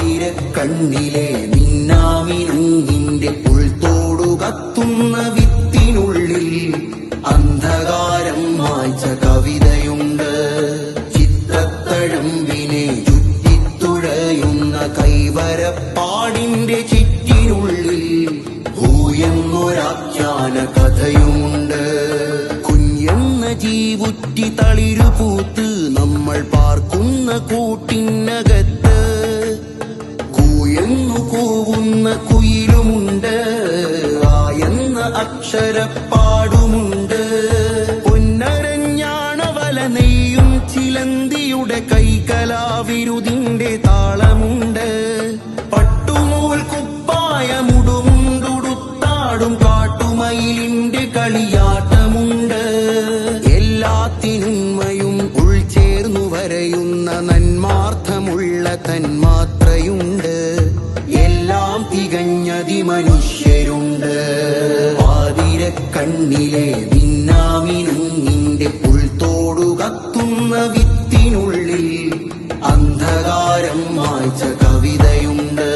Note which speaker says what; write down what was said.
Speaker 1: കണ്ണിലെ മിന്നാമിനുങ്ങിന്റെ ഉൾത്തോടു കത്തുന്ന വിത്തിനുള്ളിൽ അന്ധകാരം മായ്ച്ച കവിതയുണ്ട്. ചിത്തത്തഴമ്പിനെ ചുറ്റിത്തുഴയുന്ന കൈവരപ്പാടിന്റെ ചിറ്റിനുള്ളിൽ ഭൂയെന്നൊരാഖ്യാന കഥയുമുണ്ട്. കുഞ്ഞെന്ന ജീവുറ്റി തളിരുപൂത്ത് നമ്മൾ പാർക്കുന്ന കൂട്ടിനകത്ത് കൂയെന്നു കൂവുന്ന കുയിലുമുണ്ട്. ആയെന്ന അക്ഷരപ്പാടുമുണ്ട്. പൊന്നരഞ്ഞാണവല നെയ്യും ചിലന്തിയുടെ കൈകലാവിരുതിന്റെ താളമുണ്ട്. പട്ടുനൂൽ കുപ്പായമുടുമുണ്ടുടുത്താടും കാട്ടുമയിലിന്റെ കളിയാട്ടമുണ്ട്. എല്ലാത്തിനുന്മയും ഉൾച്ചേർന്നു വരയുന്ന നന്മാർത്ഥമുള്ള തന്മാത്രയുണ്ട്. എല്ലാം തികഞ്ഞതിമനുഷ്യരുണ്ട്. കണ്ണിലെ മിന്നാമിനുങ്ങിന്റെ ഉൾത്തോടു കത്തുന്ന വിത്തിനുള്ളിൽ അന്ധകാരം മായ്ച്ച കവിതയുണ്ട്.